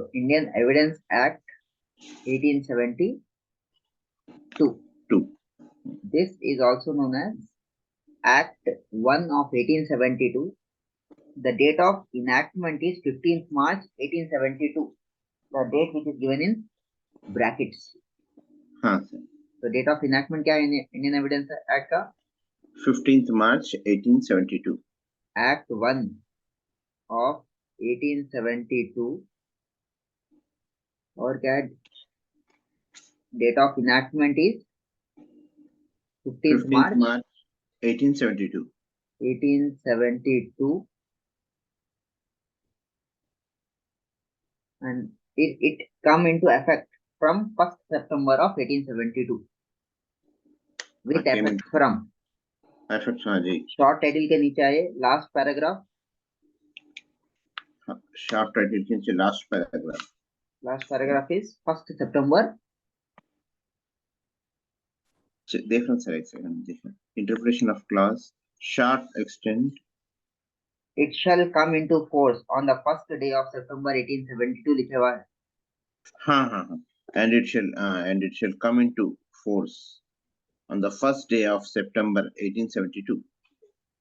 So Indian Evidence Act 1872. This is also known as Act 1 of 1872. The date of enactment is 15th March 1872. The date which is given in brackets. हाँ sir. So date of enactment क्या है Indian Evidence Act का? 15th March 1872. Act 1 of 1872. और क्या है? Date of enactment is 15th March 1872. 1872. And it come into effect from 1st September of 1872. With effect from. Effect हाँ जी. Short title के नीचे आए last paragraph. Short title के नीचे last paragraph. Last paragraph is 1st September. Different sir, different interpretation of clause. Short extent. It shall come into force on the first day of September 1872 लिखा हुआ है. हाँ. And it shall come into force on the first day of September 1872.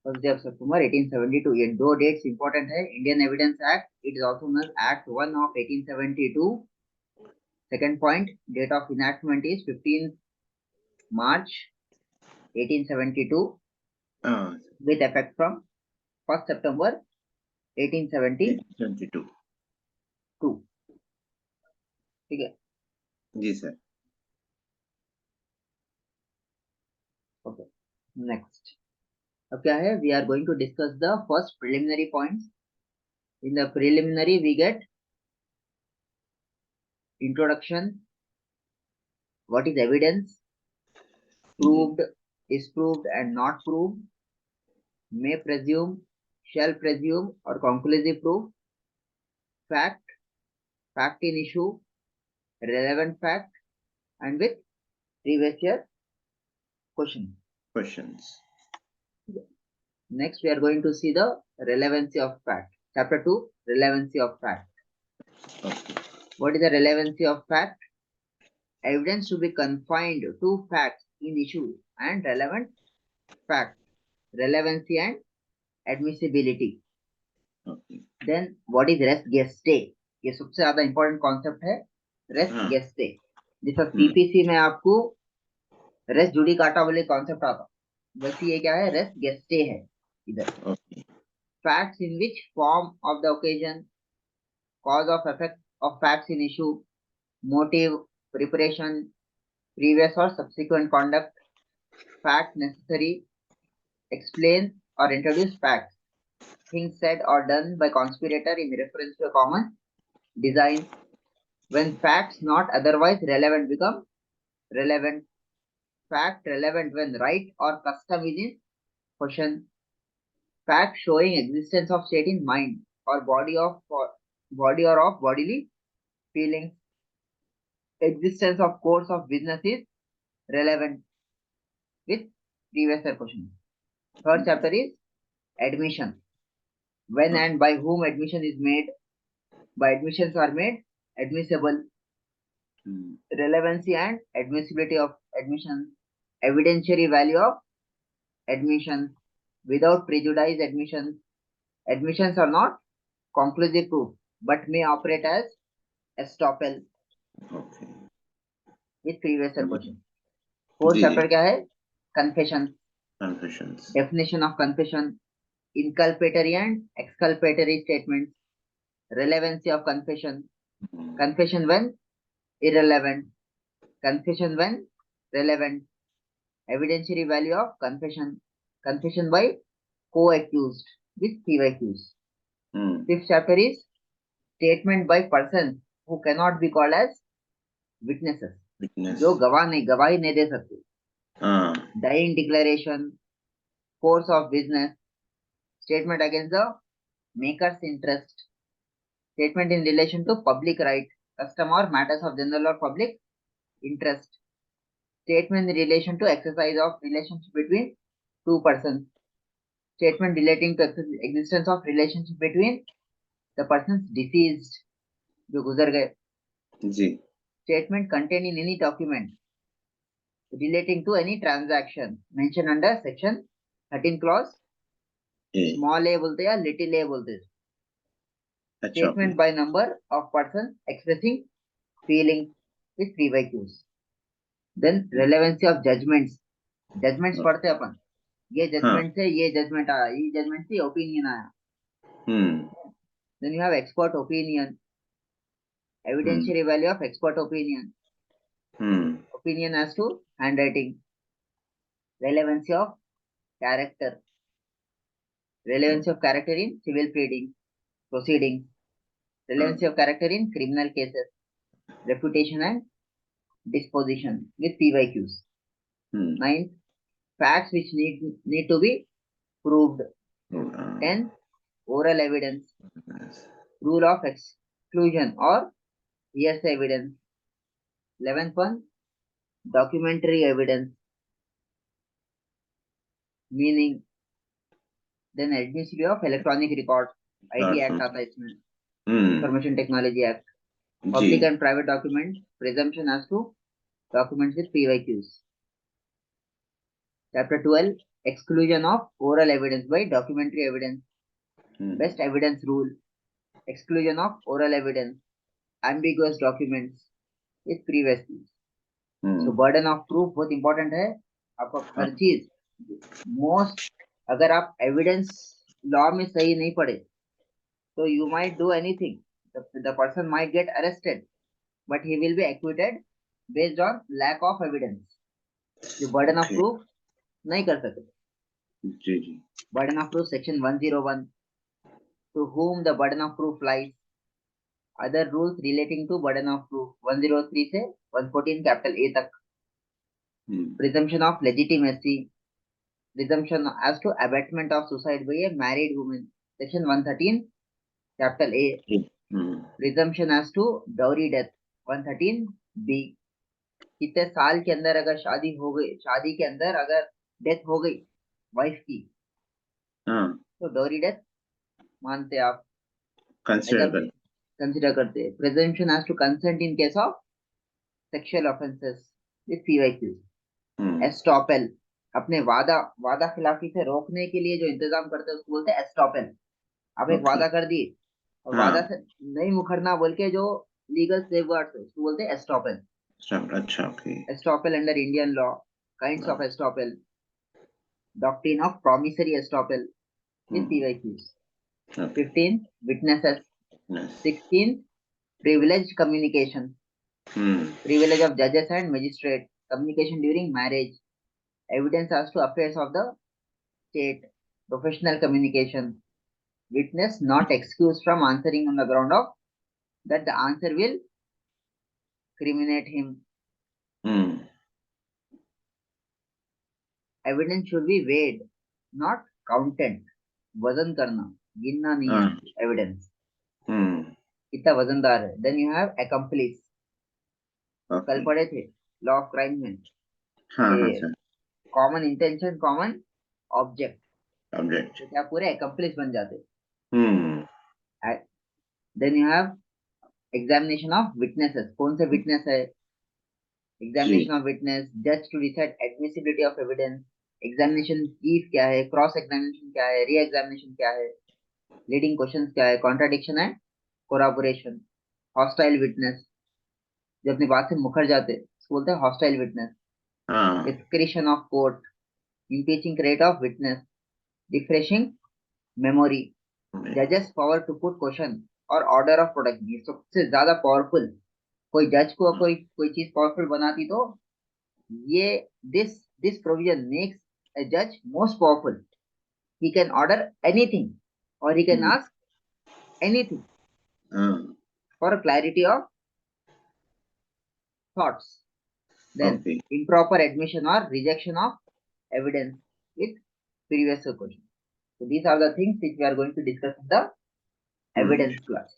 First day of September 1872. ये दो dates important है. Indian Evidence Act. It is also known as Act 1 of 1872. Second point, date of enactment is 15th March 1872. With effect from 1st September 1872. ठीक है जी sir. Okay. Next. अब क्या है? We are going to discuss the first preliminary points. In the preliminary, we get introduction. What is evidence? Proved, is proved and not proved. May presume, shall presume or conclusive proof. Fact, fact in issue, relevant fact, and with previous year questions. Next, we are going to see the relevancy of fact. Chapter 2, relevancy of fact. Okay. What is the relevancy of fact? Evidence to be confined to facts in issue and relevant fact. Relevancy and admissibility. Okay. Then what is res gestae? ये सबसे ज्यादा important concept है. Res gestae. जैसा CPC में आपको res judicata वाले concept आता, वैसे ये क्या है? Res gestae है इधर. Okay. Facts in which form of the occasion, cause of effect of facts in issue, motive, preparation, previous or subsequent conduct, fact necessary, explain or introduce facts, things said or done by conspirator in reference to a common design. When facts not otherwise relevant become relevant. Fact relevant when right or custom is in question. Fact showing existence of state in mind or body or of bodily feelings. Existence of course of business is relevant with previous question. Third chapter is admission. When and by whom admission is made. By admissions are made admissible. Relevancy and admissibility of admission. Evidentiary value of admission. Without prejudice admission. Admissions are not conclusive proof but may operate as estoppel. Okay. With previous question. Fourth chapter क्या है? Confession. Confessions. Definition of confession. Inculpatory and exculpatory statements. Relevancy of confession. Confession when irrelevant. Confession when relevant. Evidentiary value of confession. Confession by co-accused with co-accused. Fifth chapter is statement by persons who cannot be called as witnesses. जो गवाही नहीं दे सकते. Dying declaration. Course of business. Statement against the maker's interest. Statement in relation to public right, custom or matters of general or public interest. Statement in relation to exercise of relationship between two persons. Statement relating to existence of relationship between the persons deceased. जो गुजर गए. जी. Statement contained in any document relating to any transaction mentioned under section 13 clause. A. Small a बोलते हैं या little a बोलते हैं. अच्छा. Statement by number of persons expressing feeling with three by Qs. Then relevancy of judgments. Judgments पढ़ते हैं अपन. ये judgment से ये judgment आया, ये judgment से opinion आया. Then you have expert opinion. Evidentiary value of expert opinion. Opinion as to handwriting. Relevancy of character. Relevancy of character in civil proceedings. Relevancy of character in criminal cases. Reputation and disposition with PYQs. 9. Facts which need to be proved. 10. Oral evidence. Rule of exclusion or hearsay evidence. 11th one. Documentary evidence. Meaning. Then admissibility of electronic records. IT Act आता है इसमें. Information Technology Act. Public and private documents. Presumption as to documents with PYQs. Chapter 12. Exclusion of oral evidence by documentary evidence. Best evidence rule. Exclusion of oral evidence. Ambiguous documents with previous use. So burden of proof बहुत important है. आपको हर चीज most अगर आप evidence law में सही नहीं पढ़े तो you might do anything. The person might get arrested, but he will be acquitted based on lack of evidence. जो burden of proof नहीं कर सकते. जी जी. Burden of proof section 101. To whom the burden of proof lies. Other rules relating to burden of proof 103 से 114 capital A तक. Presumption of legitimacy. Presumption as to abatement of suicide by a married woman section 113 capital A. Presumption as to dowry death 113 B. कितने साल के अंदर अगर शादी हो गई, शादी के अंदर अगर डेथ हो गई वाइफ की तो डोरी डेथ मानते आप, कंसिडर करते हैं. Presumption as to consent in case of sexual offences with PYQ. Estoppel अपने वादा खिलाफी से रोकने के लिए जो इंतजाम करते हैं उसको बोलते हैं एस्टॉपेल. आप एक वादा कर दिए और वादा से नहीं मुखरना बोल के जो लीगल सेफगार्ड्स है उसको बोलते हैं एस्टॉपेल. अच्छा. Okay. Estoppel under Indian law. Kinds of estoppel. Doctrine of promissory estoppel with PYQs. 15. Witnesses. 16. Privileged communication. Privilege of judges and magistrates. Communication during marriage. Evidence as to affairs of the state. Professional communication. Witness not excused from answering on the ground of that the answer will criminate him. Evidence should be weighed, not counted. वजन करना, गिनना नहीं है evidence. कितना वजनदार है. Then you have accomplice. कल पढ़े थे लॉ ऑफ क्राइम में. Common intention, common object. तो क्या पूरे accomplice बन जाते. Then you have examination of witnesses. कौन से विटनेस है. Examination of witness. जज to decide admissibility of evidence. Examination chief क्या है, क्रॉस एग्जामिनेशन क्या है, री एग्जामिनेशन क्या है, लीडिंग क्वेश्चंस क्या है, contradiction and corroboration. Hostile witness जो अपनी बात से मुकर जाते उसको बोलते हैं hostile witness. Discretion of court. Impeaching credit of witness. Refreshing memory. जजेस पावर टू पुट क्वेश्चन और ऑर्डर ऑफ प्रोडक्ट. ये सबसे ज्यादा पावरफुल. कोई जज को कोई चीज पावरफुल बनाती तो ये this provision makes a judge most powerful. He can order anything or he can ask anything for clarity of thoughts. Then improper admission or rejection of evidence with previous question. So these are the things which we are going to discuss in the evidence class.